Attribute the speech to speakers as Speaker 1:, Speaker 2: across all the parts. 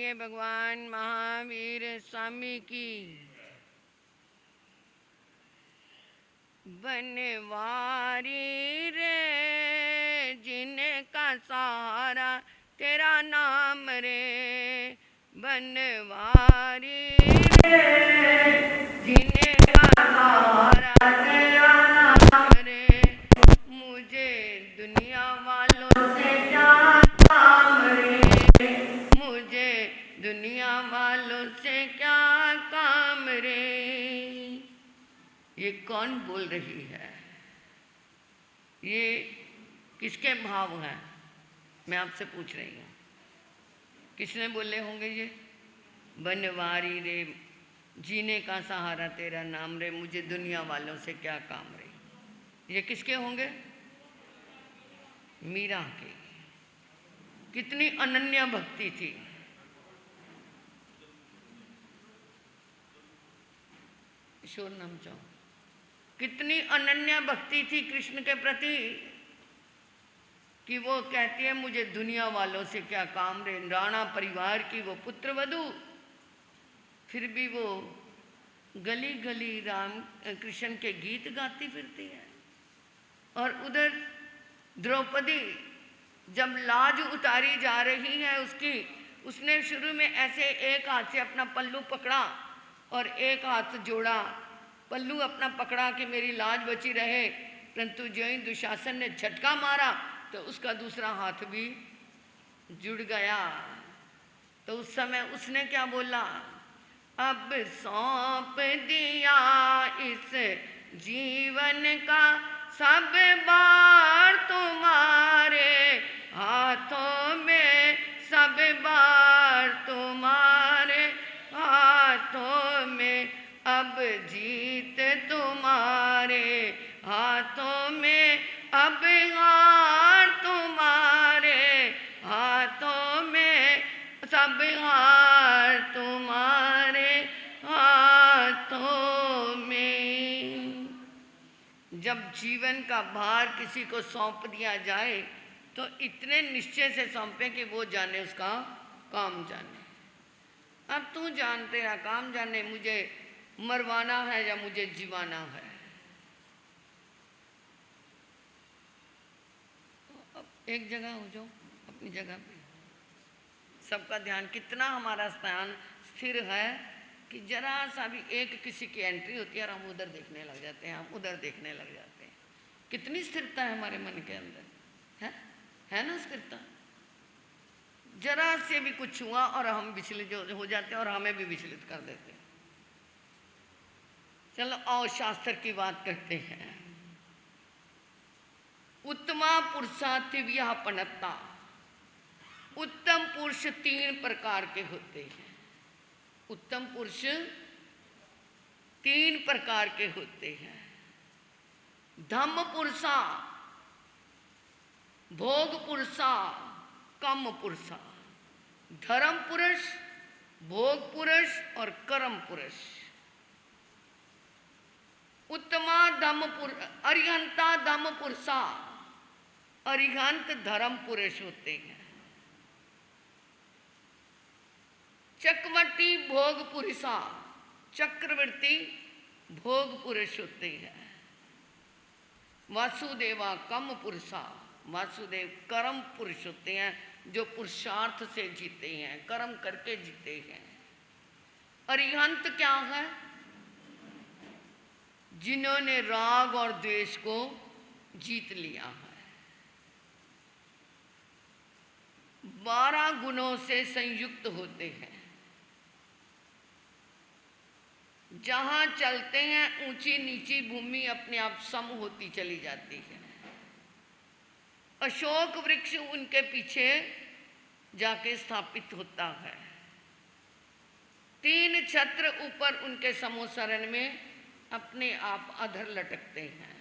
Speaker 1: बोलिए भगवान महावीर स्वामी की। बनवारी रे जिनका सहारा तेरा नाम रे, बनवारी रे जिनका सहारा तेरा नाम रे, मुझे दुनिया वालों से क्या काम रे, मुझे दुनिया वालों से क्या काम रे। ये कौन बोल रही है? ये किसके भाव हैं? मैं आपसे पूछ रही हूँ, किसने बोले होंगे ये? बनवारी रे जीने का सहारा तेरा नाम रे, मुझे दुनिया वालों से क्या काम रे। ये किसके होंगे? मीरा के। कितनी अनन्य भक्ति थी। ईश्वर नाम चाहो। कितनी अनन्य भक्ति थी कृष्ण के प्रति कि वो कहती है मुझे दुनिया वालों से क्या काम रे। राणा परिवार की वो पुत्र वधू, फिर भी वो गली गली राम कृष्ण के गीत गाती फिरती है। और उधर द्रौपदी जब लाज उतारी जा रही है उसकी, उसने शुरू में ऐसे एक हाथ से अपना पल्लू पकड़ा और एक हाथ जोड़ा, पल्लू अपना पकड़ा कि मेरी लाज बची रहे, परंतु जो ही दुशासन ने झटका मारा तो उसका दूसरा हाथ भी जुड़ गया। तो उस समय उसने क्या बोला? अब सौंप दिया इस जीवन का सब बार तुम्हारे हाथों में, सब बार तुम्हारे हाथों में, अब जीत तुम्हारे हाथों में, अब हार तुम्हारे हाथों में, सब हार तुम्हारे हाथों में। जब जीवन का भार किसी को सौंप दिया जाए तो इतने निश्चय से सौंपे कि वो जाने उसका काम जाने। अब तू जान, तेरा काम जाने, मुझे मरवाना है या मुझे जीवाना है। अब एक जगह हो जाओ, अपनी जगह पे। सबका ध्यान, कितना हमारा स्थान स्थिर है कि जरा सा भी एक किसी की एंट्री होती है और हम उधर देखने लग जाते हैं, हम उधर देखने लग जाते हैं। कितनी स्थिरता है हमारे मन के अंदर, है ना स्थिरता? जरा से भी कुछ हुआ और हम विचलित हो जाते हैं और हमें भी विचलित कर देते हैं। चलो आओ शास्त्र की बात करते हैं। उत्तमा पुरुषा तिव्या पनत्ता। उत्तम पुरुष तीन प्रकार के होते हैं। उत्तम पुरुष तीन प्रकार के होते हैं। धम्म पुरुषा, भोग पुरुषा, कम पुरुषा। धर्म पुरुष, भोग पुरुष और कर्म पुरुष। उत्तमा धम्म पुरुष, अरिहंता धम्म पुरुषा, अरिहंत धर्म पुरुष होते हैं। चक्रवर्ती भोग पुरुषा, चक्रवर्ती भोग पुरुष होते हैं। वासुदेवा कम पुरुषा, वासुदेव कर्म पुरुष होते हैं, जो पुरुषार्थ से जीते हैं, कर्म करके जीते हैं। अरिहंत क्या है? जिन्होंने राग और द्वेष को जीत लिया है। 12 गुणों से संयुक्त होते हैं। जहां चलते हैं ऊंची नीची भूमि अपने आप सम होती चली जाती है। अशोक वृक्ष उनके पीछे जाके स्थापित होता है। 3 छत्र ऊपर उनके समोसरण में अपने आप अधर लटकते हैं।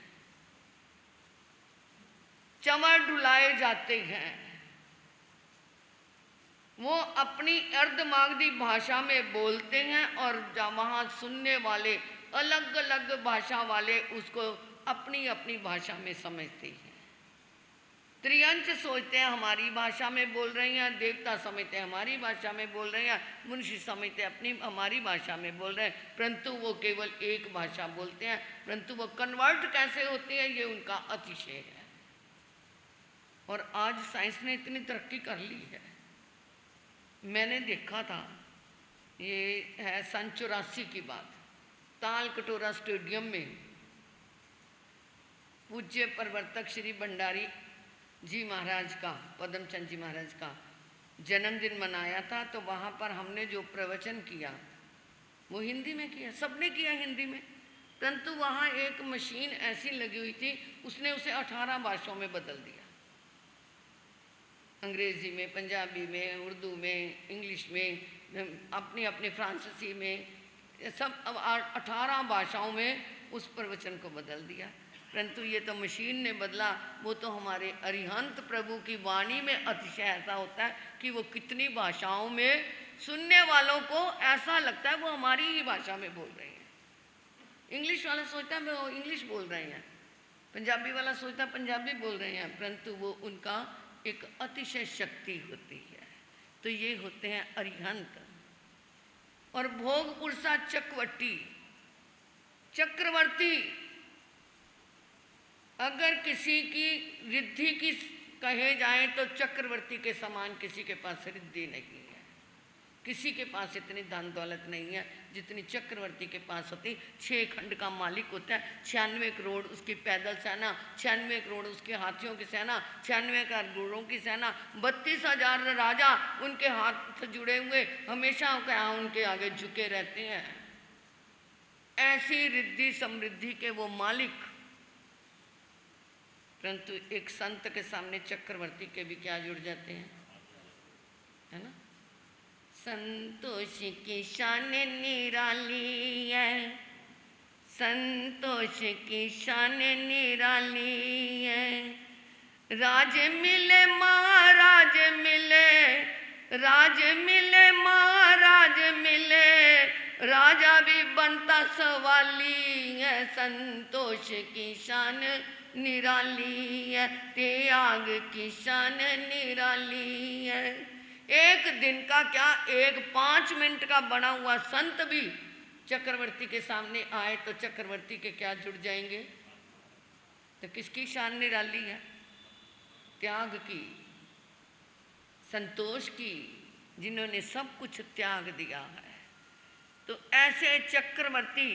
Speaker 1: चंवर ढुलाए जाते हैं। वो अपनी अर्धमागधी भाषा में बोलते हैं और वहाँ सुनने वाले अलग अलग भाषा वाले उसको अपनी अपनी भाषा में समझते हैं। त्रियंच सोचते हैं हमारी भाषा में बोल रही हैं, देवता समझते हैं हमारी भाषा में बोल रहे हैं, मनुष्य समझते हैं अपनी हमारी भाषा में बोल रहे हैं, परंतु वो केवल एक भाषा बोलते हैं। परंतु वो कन्वर्ट कैसे होते हैं, ये उनका अतिशय है। और आज साइंस ने इतनी तरक्की कर ली है। मैंने देखा था, ये है सन 84 की बात, ताल कटोरा स्टेडियम में पूज्य प्रवर्तक श्री भंडारी जी महाराज का, पद्मचंद जी महाराज का जन्मदिन मनाया था। तो वहाँ पर हमने जो प्रवचन किया वो हिंदी में किया, सबने किया हिंदी में, परंतु वहाँ एक मशीन ऐसी लगी हुई थी, उसने उसे 18 भाषाओं में बदल दिया। अंग्रेज़ी में, पंजाबी में, उर्दू में, इंग्लिश में, अपनी अपनी फ्रांसीसी में, सब अब 18 भाषाओं में उस प्रवचन को बदल दिया। परंतु ये तो मशीन ने बदला, वो तो हमारे अरिहंत प्रभु की वाणी में अतिशय ऐसा होता है कि वो कितनी भाषाओं में सुनने वालों को ऐसा लगता है वो हमारी ही भाषा में बोल रहे हैं। इंग्लिश वाला सोचता है वो इंग्लिश बोल रहे हैं, पंजाबी वाला सोचता है पंजाबी बोल रहे हैं, परंतु वो उनका एक अतिशय शक्ति होती है। तो ये होते हैं अरिहंत। और भोग पुरुषा चक्रवर्ती, चक्रवर्ती अगर किसी की रिद्धि की कहे जाए तो चक्रवर्ती के समान किसी के पास रिद्धि नहीं है। किसी के पास इतनी धन दौलत नहीं है जितनी चक्रवर्ती के पास होती। 6 खंड का मालिक होता है, 96 करोड़ उसकी पैदल सेना, 96 करोड़ उसके हाथियों की सेना, 96 घोड़ों की सेना, 32,000 राजा उनके हाथ जुड़े हुए हमेशा क्या उनके आगे झुके रहते हैं। ऐसी रिद्धि समृद्धि के वो मालिक, परंतु एक संत के सामने चक्रवर्ती के भी क्या जुड़ जाते हैं, है ना। संतोष की शान निराली है, संतोष की शान निराली है। राज मिले महाराज मिले, राज मिले महाराज मिले, राजा भी बनता सवाली है। संतोष की शान निराली है, त्याग की शान निराली है। एक दिन का क्या, एक 5 मिनट का बना हुआ संत भी चक्रवर्ती के सामने आए तो चक्रवर्ती के क्या जुड़ जाएंगे। तो किसकी शान निराली है, त्याग की, संतोष की, जिन्होंने सब कुछ त्याग दिया है। तो ऐसे चक्रवर्ती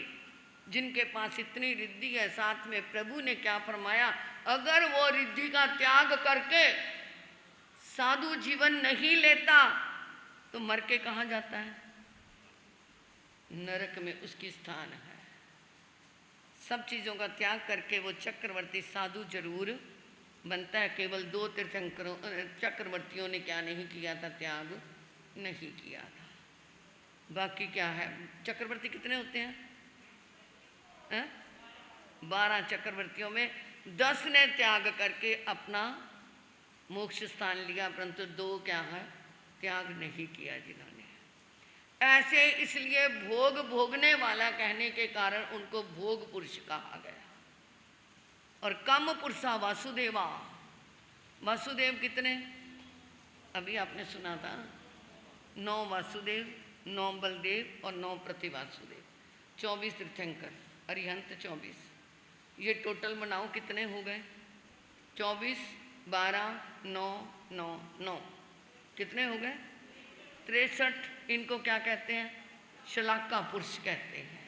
Speaker 1: जिनके पास इतनी रिद्धि है, साथ में प्रभु ने क्या फरमाया, अगर वो रिद्धि का त्याग करके साधु जीवन नहीं लेता तो मर के कहाँ जाता है, नरक में उसकी स्थान है। सब चीज़ों का त्याग करके वो चक्रवर्ती साधु जरूर बनता है। केवल 2 तीर्थंकरों चक्रवर्तियों ने क्या नहीं किया था, त्याग नहीं किया था। बाकी क्या है, चक्रवर्ती कितने होते हैं, 12 चक्रवर्तियों में 10 ने त्याग करके अपना मोक्ष स्थान लिया, परंतु 2 क्या है, त्याग नहीं किया जिन्होंने। ऐसे इसलिए भोग भोगने वाला कहने के कारण उनको भोग पुरुष कहा गया। और कम पुरुषा वासुदेवा, वासुदेव कितने, अभी आपने सुना था, 9 वासुदेव, 9 बलदेव और 9 प्रतिवासुदेव, 24 तीर्थंकर, अरिहंत 24। ये टोटल बनाओ कितने हो गए, 24, 12, 9, 9, 9, कितने हो गए, 63। इनको क्या कहते हैं, शलाका पुरुष कहते हैं।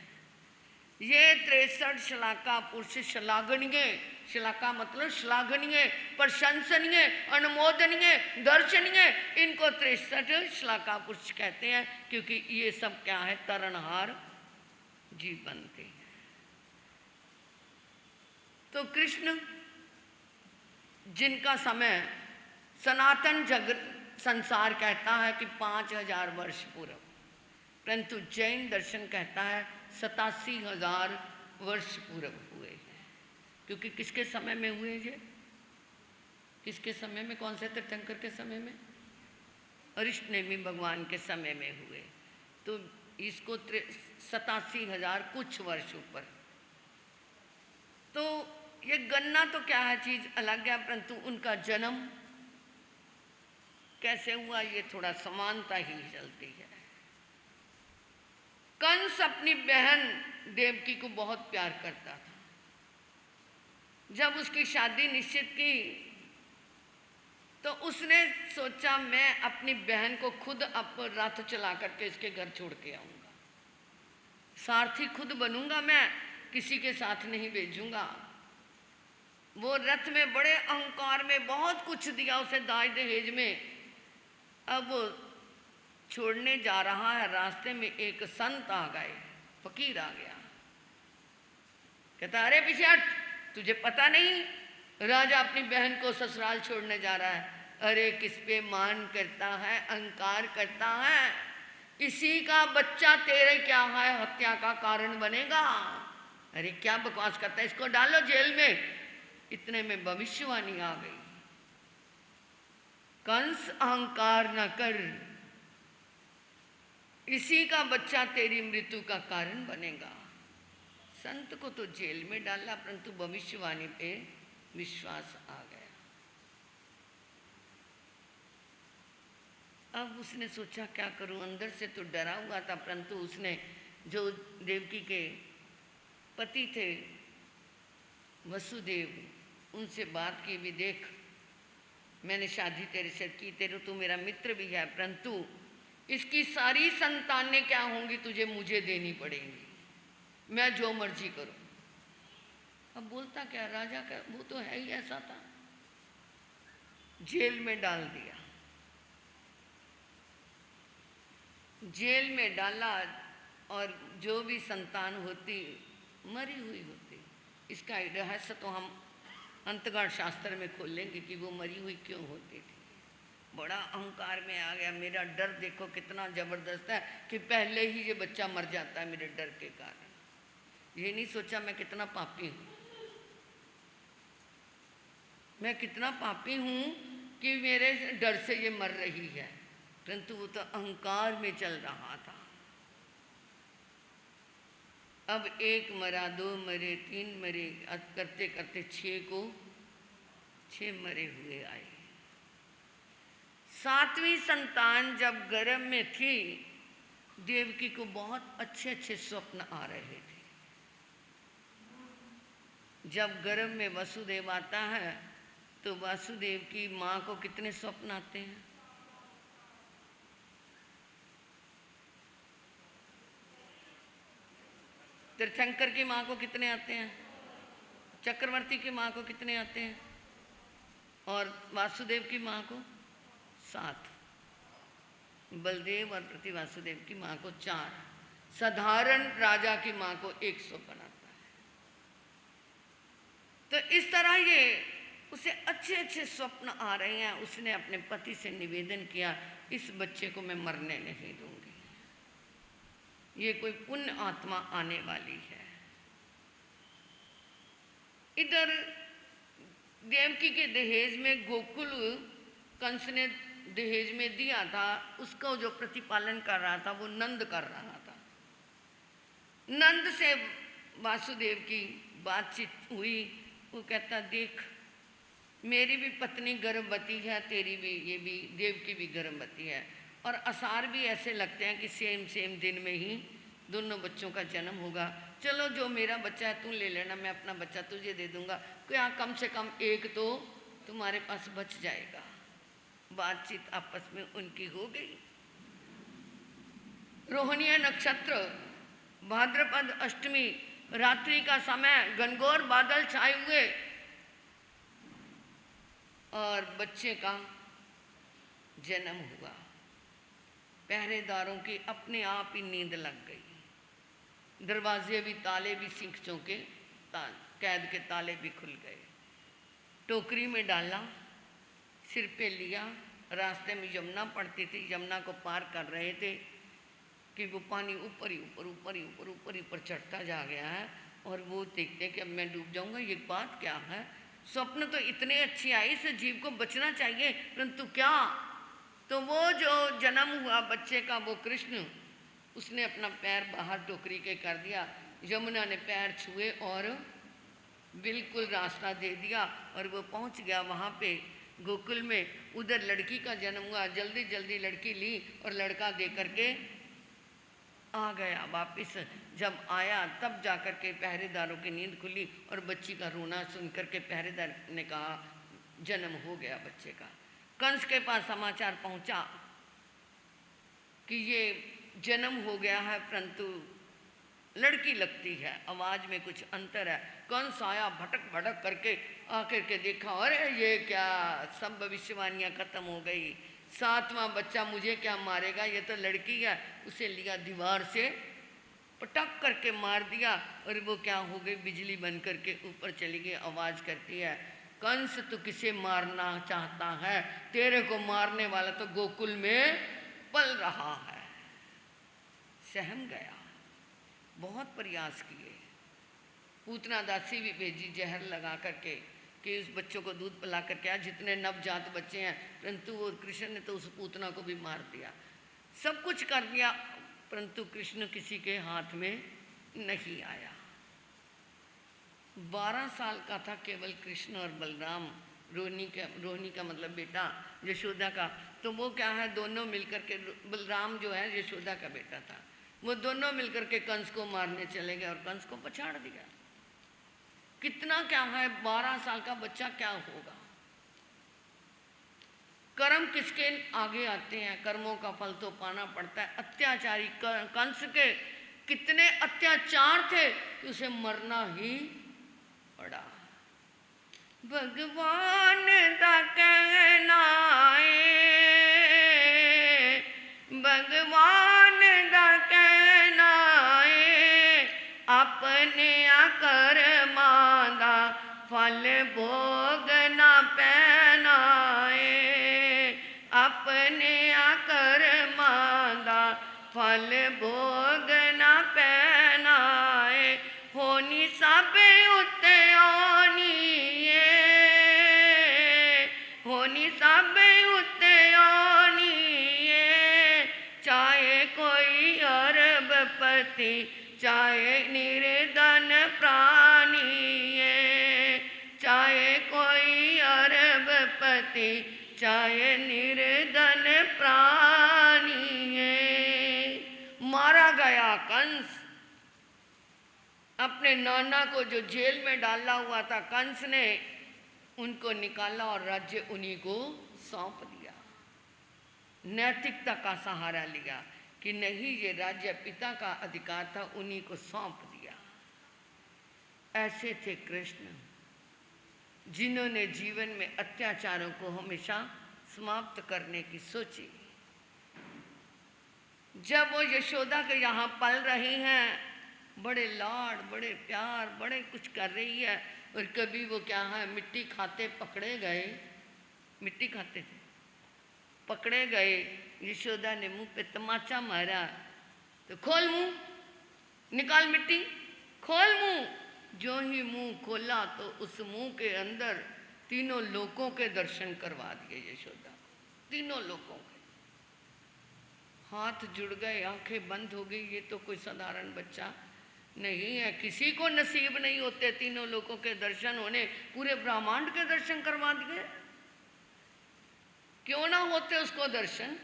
Speaker 1: ये 63 शलाका पुरुष श्लाघनीय, शलाका मतलब श्लाघनीय, प्रशंसनीय, अनुमोदनीय, दर्शनीय, इनको 63 शलाका पुरुष कहते हैं। क्योंकि ये सब क्या है, तरणहार जीव बनते हैं। तो कृष्ण जिनका समय सनातन जगत संसार कहता है कि 5000 वर्ष पूर्व, परंतु जैन दर्शन कहता है 87,000 वर्ष पूर्व हुए हैं। क्योंकि किसके समय में हुए ये, किसके समय में, कौन से तीर्थंकर के समय में, अरिष्टनेमी भगवान के समय में हुए। तो इसको 87,000 कुछ वर्ष ऊपर। तो ये गन्ना तो क्या है, चीज अलग है, परंतु उनका जन्म कैसे हुआ ये थोड़ा समानता ही चलती है। कंस अपनी बहन देवकी को बहुत प्यार करता था। जब उसकी शादी निश्चित की तो उसने सोचा मैं अपनी बहन को खुद अब रथ चला करके इसके घर छोड़ के आऊंगा, सारथी खुद बनूंगा, मैं किसी के साथ नहीं भेजूंगा। वो रथ में बड़े अहंकार में बहुत कुछ दिया उसे दाज दहेज में। अब वो छोड़ने जा रहा है, रास्ते में एक संत आ गए, फकीर आ गया, कहता अरे पीछे हट, तुझे पता नहीं राजा अपनी बहन को ससुराल छोड़ने जा रहा है। अरे किस पे मान करता है, अहंकार करता है, इसी का बच्चा तेरे क्या है हत्या का कारण बनेगा। अरे क्या बकवास करता है, इसको डालो जेल में। इतने में भविष्यवाणी आ गई, कंस अहंकार न कर, इसी का बच्चा तेरी मृत्यु का कारण बनेगा। संत को तो जेल में डाला, परंतु भविष्यवाणी पे विश्वास आ गया। अब उसने सोचा क्या करूं, अंदर से तो डरा हुआ था, परंतु उसने जो देवकी के पति थे वसुदेव, उनसे बात की भी, देख मैंने शादी तेरे से की, तेरे तो मेरा मित्र भी है, परंतु इसकी सारी संतानें क्या होंगी तुझे मुझे देनी पड़ेंगी, मैं जो मर्जी करूं। अब बोलता क्या, राजा का वो तो है ही ऐसा था। जेल में डाल दिया, जेल में डाला, और जो भी संतान होती मरी हुई होती। इसका रहस्य तो हम अंतगार शास्त्र में खोलेंगे कि वो मरी हुई क्यों होती थी। बड़ा अहंकार में आ गया, मेरा डर देखो कितना जबरदस्त है कि पहले ही ये बच्चा मर जाता है मेरे डर के कारण। ये नहीं सोचा मैं कितना पापी हूँ, मैं कितना पापी हूँ कि मेरे डर से ये मर रही है, परंतु वो तो अहंकार में चल रहा था। अब एक मरा, दो मरे, तीन मरे, करते करते 6 मरे हुए आए। 7वीं संतान जब गर्भ में थी, देवकी को बहुत अच्छे अच्छे स्वप्न आ रहे थे। जब गर्भ में वसुदेव आता है तो वासुदेव की माँ को कितने स्वप्न आते हैं? तीर्थंकर की माँ को कितने आते हैं? चक्रवर्ती की माँ को कितने आते हैं? और वासुदेव की माँ को 7, बलदेव और प्रति वासुदेव की माँ को 4, साधारण राजा की माँ को 1 स्वप्न आता है। तो इस तरह ये उसे अच्छे अच्छे स्वप्न आ रहे हैं। उसने अपने पति से निवेदन किया, इस बच्चे को मैं मरने नहीं दूंगी, ये कोई पुण्य आत्मा आने वाली है। इधर देवकी के दहेज में गोकुल कंस ने दहेज में दिया था, उसको जो प्रतिपालन कर रहा था वो नंद कर रहा था। नंद से वासुदेव की बातचीत हुई, वो कहता देख मेरी भी पत्नी गर्भवती है, तेरी भी, ये भी देवकी भी गर्भवती है, और आसार भी ऐसे लगते हैं कि सेम दिन में ही दोनों बच्चों का जन्म होगा। चलो जो मेरा बच्चा है तू ले लेना, मैं अपना बच्चा तुझे दे दूंगा, क्या कम से कम एक तो तुम्हारे पास बच जाएगा। बातचीत आपस में उनकी हो गई। रोहिणी नक्षत्र, भाद्रपद अष्टमी, रात्रि का समय, घनघोर बादल छाए हुए, और बच्चे का जन्म हुआ। पहरेदारों की अपने आप ही नींद लग गई, दरवाजे भी, ताले भी सिंख चौके, कैद के ताले भी खुल गए। टोकरी में डाला, सिर पे लिया, रास्ते में यमुना पड़ती थी, यमुना को पार कर रहे थे कि वो पानी ऊपर ही ऊपर चढ़ता जा गया है, और वो देखते कि अब मैं डूब जाऊंगा। ये बात क्या है? स्वप्न तो इतने अच्छी आई, इस जीव को बचना चाहिए, परंतु क्या? तो वो जो जन्म हुआ बच्चे का, वो कृष्ण, उसने अपना पैर बाहर टोकरी के कर दिया, यमुना ने पैर छुए और बिल्कुल रास्ता दे दिया और वो पहुंच गया वहाँ पे गोकुल में। उधर लड़की का जन्म हुआ, जल्दी जल्दी लड़की ली और लड़का दे करके आ गया वापिस। जब आया तब जा कर के पहरेदारों की नींद खुली और बच्ची का रोना सुन कर के पहरेदार ने कहा जन्म हो गया बच्चे का। कंस के पास समाचार पहुंचा कि ये जन्म हो गया है, परंतु लड़की लगती है, आवाज में कुछ अंतर है। कंस आया भटक भटक करके, आकर के देखा अरे ये क्या, सब भविष्यवाणियां खत्म हो गई, 7वां बच्चा मुझे क्या मारेगा, ये तो लड़की है। उसे लिया दीवार से पटक करके मार दिया और वो क्या हो गई, बिजली बन करके ऊपर चली गई। आवाज करती है कंस तू किसे मारना चाहता है, तेरे को मारने वाला तो गोकुल में पल रहा है। सहम गया, बहुत प्रयास किए, पूतना दासी भी भेजी जहर लगा करके कि उस बच्चों को दूध पिला करके आ, जितने नवजात बच्चे हैं, परंतु वो कृष्ण ने तो उस पूतना को भी मार दिया। सब कुछ कर दिया, परंतु कृष्ण किसी के हाथ में नहीं आया। 12 साल का था केवल कृष्ण और बलराम, रोहिणी का मतलब बेटा यशोदा का। तो वो क्या है, दोनों मिलकर के, बलराम जो है यशोदा का बेटा था, वो दोनों मिलकर के कंस को मारने चले गए और कंस को पछाड़ दिया। कितना क्या है, 12 साल का बच्चा क्या होगा। कर्म किसके आगे आते हैं, कर्मों का फल तो पाना पड़ता है। अत्याचारी कंस के कितने अत्याचार थे कि उसे मरना ही पड़ा। भगवान का कहना है, भगवान का कहना है, अपने कर्मा दा फल भोगना पैना है, अपने कर्मा दा फल भोगना पैना है। होनी सब उत्ते आनी है, होनी सब उत्ते आनी है, चाहे कोई अरबपति चाहे निर्धन प्राणी है, चाहे कोई अरबपति चाहे निर्धन प्राणी है। मारा गया कंस। अपने नाना को जो जेल में डाला हुआ था कंस ने, उनको निकाला और राज्य उन्हीं को सौंप दिया। नैतिकता का सहारा लिया कि नहीं, ये राज्य पिता का अधिकार था, उन्हीं को सौंप दिया। ऐसे थे कृष्ण, जिन्होंने जीवन में अत्याचारों को हमेशा समाप्त करने की सोची। जब वो यशोदा के यहाँ पल रही हैं, बड़े लाड, बड़े प्यार, बड़े कुछ कर रही है, और कभी वो क्या है, मिट्टी खाते पकड़े गए, मिट्टी खाते थे, पकड़े गए। यशोदा ने मुंह पे तमाचा मारा, तो खोल मुंह, निकाल मिट्टी, खोल मुंह। जो ही मुंह खोला तो उस मुंह के अंदर तीनों लोकों के दर्शन करवा दिए यशोदा, तीनों लोकों के। हाथ जुड़ गए, आंखें बंद हो गई। ये तो कोई साधारण बच्चा नहीं है, किसी को नसीब नहीं होते तीनों लोकों के दर्शन होने, पूरे ब्रह्मांड के दर्शन करवा दिए। क्यों ना होते उसको दर्शन,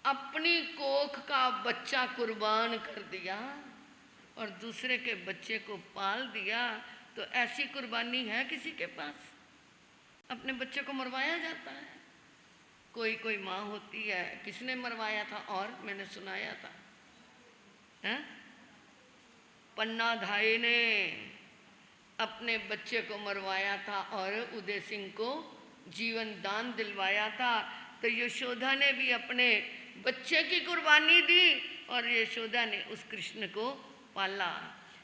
Speaker 1: अपनी कोख का बच्चा कुर्बान कर दिया और दूसरे के बच्चे को पाल दिया। तो ऐसी कुर्बानी है किसी के पास? अपने बच्चे को मरवाया जाता है। कोई कोई माँ होती है, किसने मरवाया था और मैंने सुनाया था, हैं? पन्ना धाई ने अपने बच्चे को मरवाया था और उदय सिंह को जीवन दान दिलवाया था। तो यशोदा ने भी अपने बच्चे की कुर्बानी दी और यशोदा ने उस कृष्ण को पाला।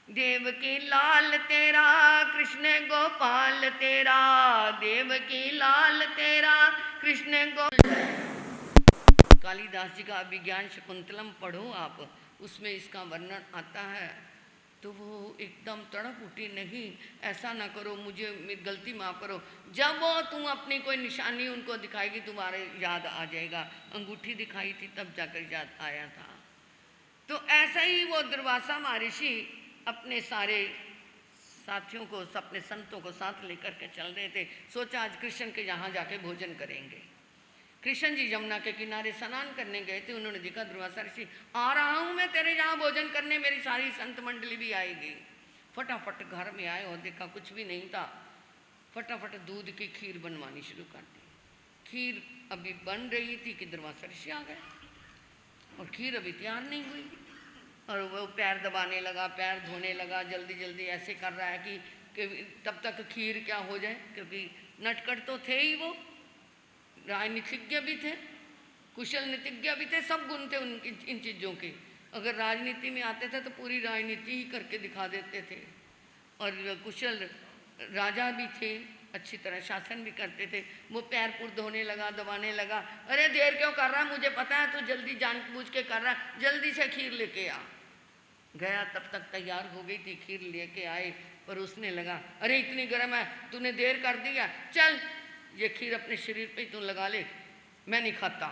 Speaker 1: देवकी लाल तेरा, कृष्ण गोपाल तेरा, देवकी लाल तेरा, कृष्ण गोपाल। कालिदास जी का अभिज्ञान शकुंतलम पढ़ो आप, उसमें इसका वर्णन आता है। तो वो एकदम तड़प उठी, नहीं ऐसा ना करो, मुझे गलती माफ़ करो। जब वो तुम अपनी कोई निशानी उनको दिखाएगी, तुम्हारे याद आ जाएगा। अंगूठी दिखाई थी तब जाकर याद आया था। तो ऐसा ही वो दुर्वासा महर्षि अपने सारे साथियों को, अपने संतों को साथ लेकर के चल रहे थे। सोचा आज कृष्ण के यहाँ जाके भोजन करेंगे। कृष्ण जी यमुना के किनारे स्नान करने गए थे। उन्होंने देखा दुर्वासा ऋषि आ रहा हूँ मैं तेरे यहाँ भोजन करने, मेरी सारी संत मंडली भी आएगी। फटाफट घर में आए और देखा कुछ भी नहीं था। फटाफट दूध की खीर बनवानी शुरू कर दी। खीर अभी बन रही थी कि दुर्वासा ऋषि आ गए और खीर अभी तैयार नहीं हुई। और वो पैर दबाने लगा, पैर धोने लगा, जल्दी जल्दी ऐसे कर रहा है कि तब तक खीर क्या हो जाए, क्योंकि नटखट तो थे ही वो, राजनीतिज्ञ भी थे, कुशल नीतिज्ञ भी थे, सब गुण थे उनकी इन चीज़ों के। अगर राजनीति में आते थे तो पूरी राजनीति ही करके दिखा देते थे। और कुशल राजा भी थे, अच्छी तरह शासन भी करते थे। वो पैर पुर धोने लगा, दबाने लगा। अरे देर क्यों कर रहा है, मुझे पता है तू जल्दी जानबूझ के कर रहा है, जल्दी से खीर लेके आ। गया, तब तक तैयार हो गई थी, खीर लेके आए। पर उसने लगा अरे इतनी गर्म है, तूने देर कर दिया, चल ये खीर अपने शरीर पे तू लगा ले, मैं नहीं खाता।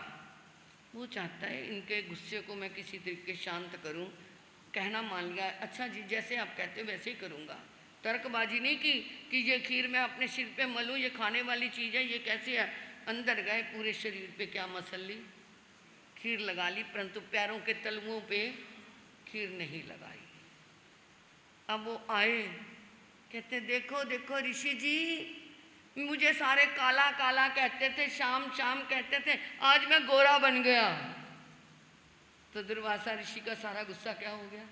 Speaker 1: वो चाहता है इनके गुस्से को मैं किसी तरीके शांत करूं। कहना मान लिया, अच्छा जी जैसे आप कहते हो वैसे ही करूंगा। तर्कबाजी नहीं की कि ये खीर मैं अपने सिर पे मलूं, ये खाने वाली चीज़ है, ये कैसे है। अंदर गए, पूरे शरीर पे क्या मसल ली, खीर लगा ली, परंतु पैरों के तलुओं पे खीर नहीं लगाई। अब वो आए, कहते देखो देखो ऋषि जी, मुझे सारे काला काला कहते थे, शाम शाम कहते थे, आज मैं गोरा बन गया। तो दुर्वासा ऋषि का सारा गुस्सा क्या हो गया,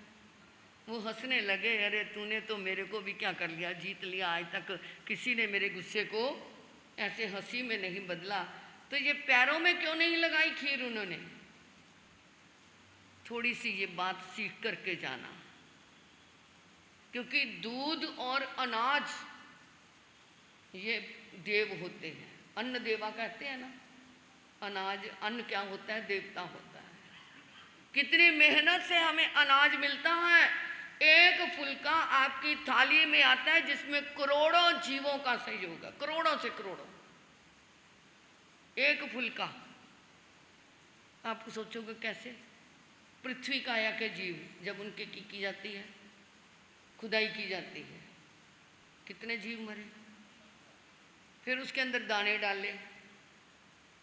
Speaker 1: वो हंसने लगे। अरे तूने तो मेरे को भी क्या कर लिया, जीत लिया। आज तक किसी ने मेरे गुस्से को ऐसे हंसी में नहीं बदला। तो ये पैरों में क्यों नहीं लगाई खीर उन्होंने। थोड़ी सी ये बात सीख करके जाना, क्योंकि दूध और अनाज ये देव होते हैं, अन्न देवा कहते हैं ना। अनाज, अन्न क्या होता है, देवता होता है। कितनी मेहनत से हमें अनाज मिलता है। एक फुल्का आपकी थाली में आता है जिसमें करोड़ों जीवों का सहयोग है, करोड़ों से करोड़ों। एक फुल्का, आप सोचोगे कैसे। पृथ्वी काया के जीव जब उनके की जाती है, खुदाई की जाती है, कितने जीव मरे। फिर उसके अंदर दाने डाले,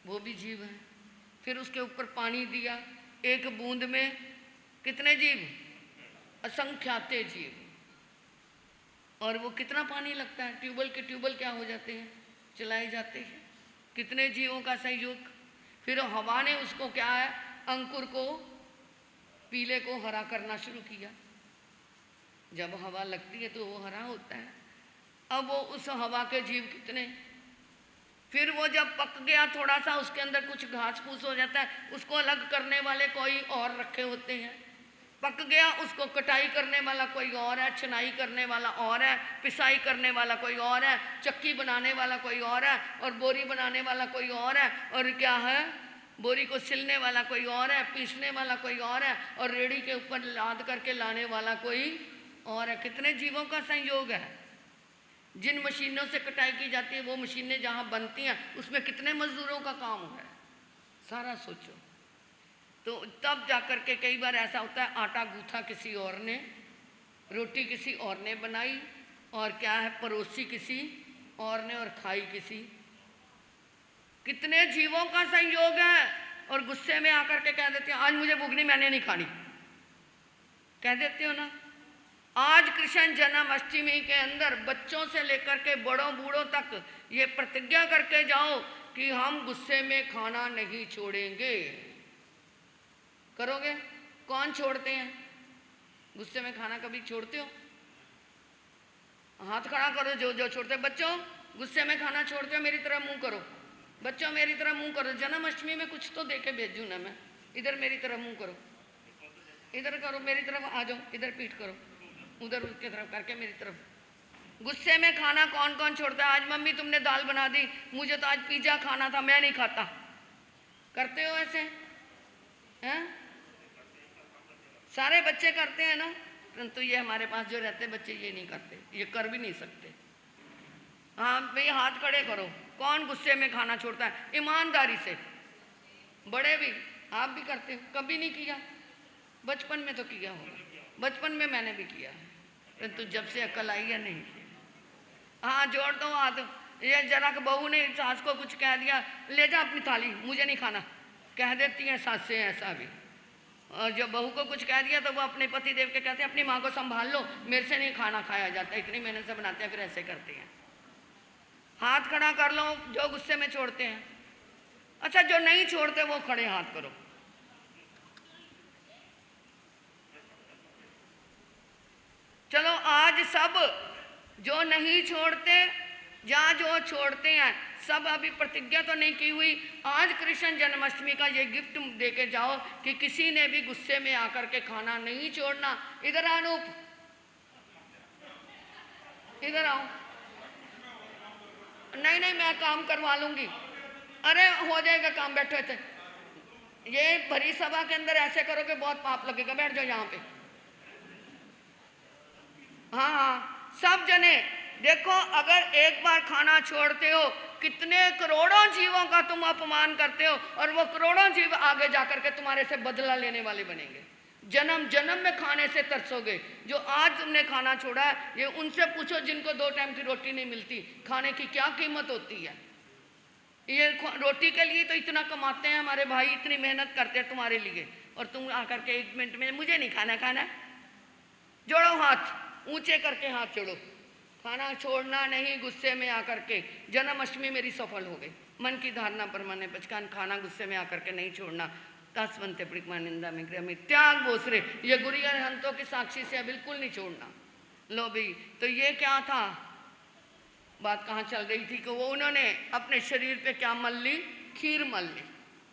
Speaker 1: वो भी जीव है। फिर उसके ऊपर पानी दिया, एक बूंद में कितने जीव, असंख्यात जीव। और वो कितना पानी लगता है, ट्यूबवेल के ट्यूबवेल क्या हो जाते हैं, चलाए जाते हैं, कितने जीवों का सहयोग। फिर हवा ने उसको क्या है, अंकुर को, पीले को हरा करना शुरू किया। जब हवा लगती है तो वो हरा होता है। अब वो उस हवा के जीव कितने। फिर वो जब पक गया थोड़ा सा, उसके अंदर कुछ घास फूस हो जाता है, उसको अलग करने वाले कोई और रखे होते हैं। पक गया, उसको कटाई करने वाला कोई और है, छनाई करने वाला और है, पिसाई करने वाला कोई और है, चक्की बनाने वाला कोई और है, और बोरी बनाने वाला कोई और है, और क्या है, बोरी को सिलने वाला कोई और है, पीसने वाला कोई और है, और रेड़ी के ऊपर लाद करके लाने वाला कोई और है। कितने जीवों का संयोग है। जिन मशीनों से कटाई की जाती है वो मशीनें जहाँ बनती हैं उसमें कितने मजदूरों का काम है, सारा सोचो। तो तब जाकर के कई बार ऐसा होता है, आटा गूथा किसी और ने, रोटी किसी और ने बनाई, और क्या है, परोसी किसी और ने, और खाई किसी। कितने जीवों का संयोग है। और गुस्से में आकर के कह देते हैं आज मुझे भूख नहीं, मैंने नहीं खानी, कह देते हो ना। आज कृष्ण जन्माष्टमी के अंदर बच्चों से लेकर के बड़ों बूढ़ों तक ये प्रतिज्ञा करके जाओ कि हम गुस्से में खाना नहीं छोड़ेंगे। करोगे? कौन छोड़ते हैं गुस्से में खाना, कभी छोड़ते हो? हाथ खड़ा करो जो जो छोड़ते। बच्चों गुस्से में खाना छोड़ते हो, मेरी तरफ मुंह करो। बच्चों मेरी तरफ मुंह करो, जन्माष्टमी में कुछ तो देके भेजूँ ना मैं। इधर मेरी तरफ मुंह करो, इधर करो, मेरी तरफ आ जाओ, इधर पीठ करो, उधर उसकी तरफ करके मेरी तरफ। गुस्से में खाना कौन कौन छोड़ता है? आज मम्मी तुमने दाल बना दी, मुझे तो आज पिज्जा खाना था, मैं नहीं खाता। करते हो ऐसे? हैं? सारे बच्चे करते हैं ना, परंतु ये हमारे पास जो रहते हैं बच्चे ये नहीं करते, ये कर भी नहीं सकते। हाँ भाई हाथ खड़े करो, कौन गुस्से में खाना छोड़ता है? ईमानदारी से। बड़े भी, आप भी करते हो? कभी नहीं किया? बचपन में तो किया होगा, बचपन में मैंने भी किया है। परंतु जब से अकल आई है नहीं। हाँ जोड़ दो हाथ। ये जरा कि बहू ने सास को कुछ कह दिया, ले जा अपनी थाली, मुझे नहीं खाना, कह देती हैं सासें ऐसा भी। और जब बहू को कुछ कह दिया तो वो अपने पति देव के कहते हैं अपनी माँ को संभाल लो, मेरे से नहीं खाना खाया जाता, इतनी मेहनत से बनाते हैं, फिर ऐसे करते हैं। हाथ खड़ा कर लो जो गुस्से में छोड़ते हैं। अच्छा जो नहीं छोड़ते वो खड़े हाथ करो। चलो आज सब जो नहीं छोड़ते या जो छोड़ते हैं सब अभी प्रतिज्ञा तो नहीं की हुई, आज कृष्ण जन्माष्टमी का ये गिफ्ट दे के जाओ कि किसी ने भी गुस्से में आकर के खाना नहीं छोड़ना। इधर अनूप, इधर आओ। नहीं नहीं मैं काम करवा लूंगी, अरे हो जाएगा काम, बैठे थे। ये भरी सभा के अंदर ऐसे करोगे बहुत पाप लगेगा, बैठ जाओ यहाँ पे। हाँ हाँ सब जने देखो, अगर एक बार खाना छोड़ते हो कितने करोड़ों जीवों का तुम अपमान करते हो, और वो करोड़ों जीव आगे जाकर के तुम्हारे से बदला लेने वाले बनेंगे। जन्म जन्म में खाने से तरसोगे। जो आज तुमने खाना छोड़ा है ये उनसे पूछो जिनको 2 टाइम की रोटी नहीं मिलती, खाने की क्या कीमत होती है। ये रोटी के लिए तो इतना कमाते हैं हमारे भाई, इतनी मेहनत करते हैं तुम्हारे लिए, और तुम आकर के 1 मिनट में मुझे नहीं खाना खाना। जोड़ो हाथ, ऊंचे करके हाथ जोड़ो। खाना छोड़ना नहीं गुस्से में आकर के। जन्माष्टमी मेरी सफल हो गई। मन की धारणा परमाने पचकान, खाना गुस्से में आकर के नहीं छोड़ना। तासवंते प्रिकमा निंदा में गृह में त्याग बोसरे, ये गुरिया हंतों की साक्षी से बिल्कुल नहीं छोड़ना। लो भाई, तो ये क्या था, बात कहाँ चल रही थी कि वो उन्होंने अपने शरीर पे क्या मल ली, खीर मल ली,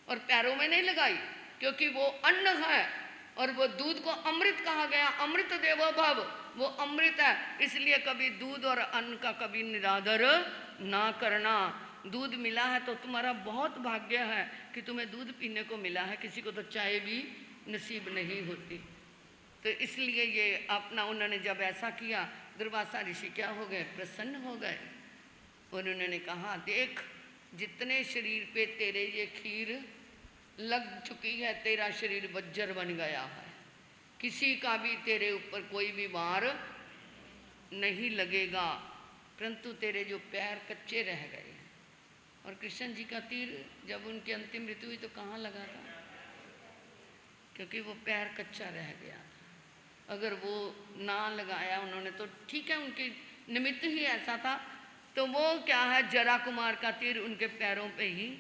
Speaker 1: और पैरों में नहीं लगाई, क्योंकि वो अन्न है और वो दूध को अमृत कहा गया। अमृत देवो भव, वो अमृत है, इसलिए कभी दूध और अन्न का कभी निरादर ना करना। दूध मिला है तो तुम्हारा बहुत भाग्य है कि तुम्हें दूध पीने को मिला है, किसी को तो चाय भी नसीब नहीं होती। तो इसलिए ये अपना उन्होंने जब ऐसा किया, दुर्वासा ऋषि क्या हो गए, प्रसन्न हो गए। और उन्होंने कहा देख जितने शरीर पे तेरे ये खीर लग चुकी है, तेरा शरीर वज्र बन गया है, किसी का भी तेरे ऊपर कोई भी वार नहीं लगेगा, परंतु तेरे जो पैर कच्चे रह गए। और कृष्ण जी का तीर जब उनकी अंतिम मृत्यु हुई तो कहाँ लगा था, क्योंकि वो पैर कच्चा रह गया था। अगर वो ना लगाया उन्होंने तो ठीक है, उनके निमित्त ही ऐसा था, तो वो क्या है जरा कुमार का तीर उनके पैरों पे ही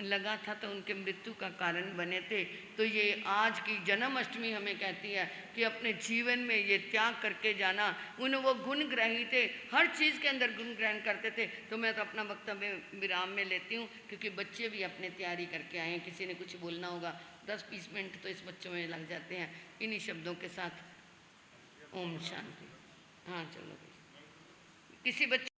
Speaker 1: लगा था, तो उनके मृत्यु का कारण बने थे। तो ये आज की जन्माष्टमी हमें कहती है कि अपने जीवन में ये त्याग करके जाना। उन वो गुण ग्रही थे, हर चीज़ के अंदर गुण ग्रहण करते थे। तो मैं तो अपना वक्तव्य विराम में लेती हूँ, क्योंकि बच्चे भी अपने तैयारी करके आए हैं, किसी ने कुछ बोलना होगा, 10-20 मिनट तो इस बच्चों में लग जाते हैं। इन्हीं शब्दों के साथ ओम शांति। हाँ चलो, किसी बच्चे